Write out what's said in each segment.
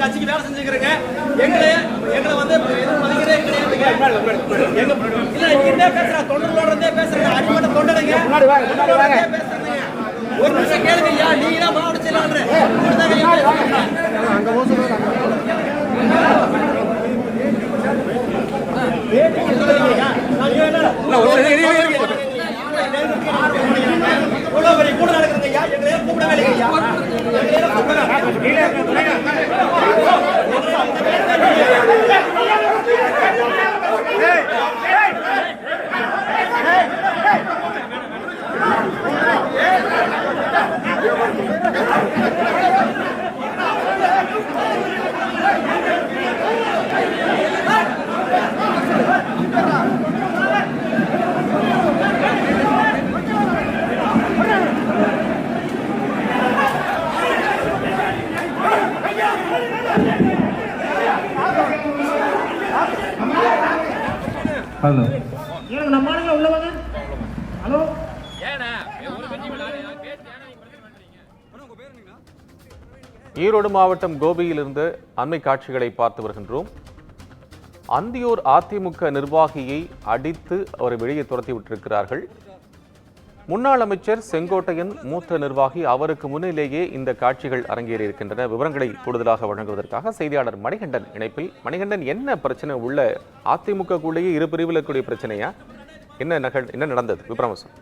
கட்சிக்கு வேலை செஞ்சுக்கிறேங்க. எங்களை வந்து மதிக்கிறே கிடையாது. இல்ல என்ன பேசுறா தொண்டர்களோட இருந்தே பேசுறேன். அடிமட்ட தொண்டனைங்க பேசுறேங்க. ஒரு நிமிஷம் கேளுங்க ஐயா. நீங்க தான் மாவட்ட செயலாளர். அங்க கூட நடக்குதுங்க ஐயா. எங்களை கூப்பிடவே இல்லைங்க ஹலோ ஹலோ ஈரோடு மாவட்டம் கோபியிலிருந்து அண்மை காட்சிகளை பார்த்து வருகின்றோம். அந்தியூர் அதிமுக நிர்வாகியை அடித்து அவரை வெளியே துரத்தி விட்டிருக்கிறார்கள். முன்னாள் அமைச்சர் செங்கோட்டையன் மூத்த நிர்வாகி, அவருக்கு முன்னிலேயே இந்த காட்சிகள் அரங்கேறி இருக்கின்றன. விவரங்களை கூடுதலாக வழங்குவதற்காக செய்தியாளர் மணிகண்டன் இணைப்பில். மணிகண்டன், என்ன பிரச்சனை உள்ள அதிமுகக்குள்ளேயே இரு பிரிவில் இருக்கக்கூடிய பிரச்சனையா? என்ன நடந்தது? விபரமசம்.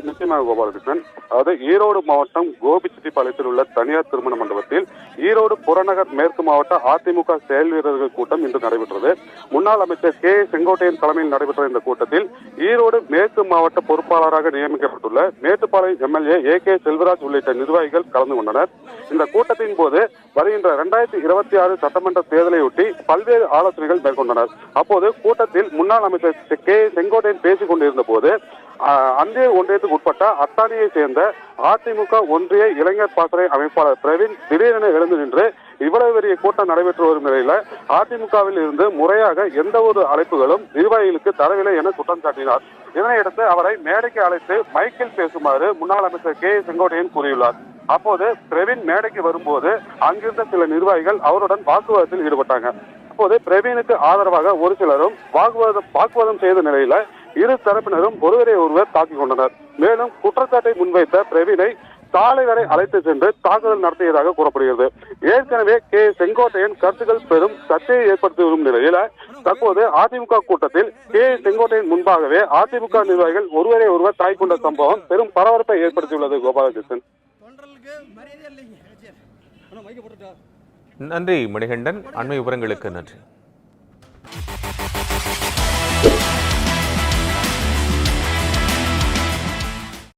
நிச்சயமாக கோபாலகிருஷ்ணன். அதாவது ஈரோடு மாவட்டம் கோபிச்செட்டிப்பாளையத்தில் உள்ள தனியார் திருமண மண்டபத்தில் ஈரோடு புறநகர் மேற்கு மாவட்ட அதிமுக செயல் வீரர்கள் கூட்டம் இன்று நடைபெற்றது. முன்னாள் அமைச்சர் கே செங்கோட்டையன் தலைமையில் நடைபெற்ற இந்த கூட்டத்தில் ஈரோடு மேற்கு மாவட்ட பொறுப்பாளராக நியமிக்கப்பட்டுள்ள மேட்டுப்பாளையம் எம்எல்ஏ ஏ.கே. செல்வராஜ் உள்ளிட்ட நிர்வாகிகள் கலந்து கொண்டனர். இந்த கூட்டத்தின் போது வருகின்ற 2026 சட்டமன்ற தேர்தலையொட்டி பல்வேறு ஆலோசனைகள் மேற்கொண்டனர். அப்போது கூட்டத்தில் முன்னாள் அமைச்சர் கே செங்கோட்டையன் பேசிக் கொண்டிருந்த போது அந்திய ஒன்றியத்துக்கு உட்பட்ட அத்தானியை சேர்ந்த அதிமுக ஒன்றிய இளைஞர் பாசறை அமைப்பாளர் பிரவீன் திடீரென எழுந்து நின்று இவ்வளவு பெரிய கூட்டம் நடைபெற்று வரும் நிலையில அதிமுகவில் இருந்து முறையாக எந்த ஒரு அழைப்புகளும் நிர்வாகிகளுக்கு தரவில்லை என குற்றம் சாட்டினார். இதனையடுத்து அவரை மேடைக்கு அழைத்து மைக்கில் பேசுமாறு முன்னாள் அமைச்சர் கே செங்கோட்டையன் கூறியுள்ளார். அப்போது பிரவீன் மேடைக்கு வரும்போது அங்கிருந்த சில நிர்வாகிகள் அவருடன் வாக்குவாதத்தில் ஈடுபட்டாங்க. அப்போது பிரவீனுக்கு ஆதரவாக ஒரு சிலரும் வாக்குவாதம் செய்த நிலையில இரு தரப்பினரும் ஒருவரை ஒருவர் தாக்கிக் கொண்டனர். மேலும் குற்றச்சாட்டை முன்வைத்த பிரவீனை சாலை வரை அழைத்து சென்று தாக்குதல் நடத்தியதாக கூறப்படுகிறது. ஏற்கனவே கே செங்கோட்டையன் கருத்துக்கள் பெரும் சர்ச்சையை ஏற்படுத்தி வரும் நிலையில தற்போது அதிமுக கூட்டத்தில் கே செங்கோட்டையன் முன்பாகவே அதிமுக நிர்வாகிகள் ஒருவரை ஒருவர் தாக்கிக் கொண்ட சம்பவம் பெரும் பரபரப்பை ஏற்படுத்தியுள்ளது. கோபாலகிருஷ்ணன். நன்றி மணிகண்டன், அண்மை விவரங்களுக்கு நன்றி.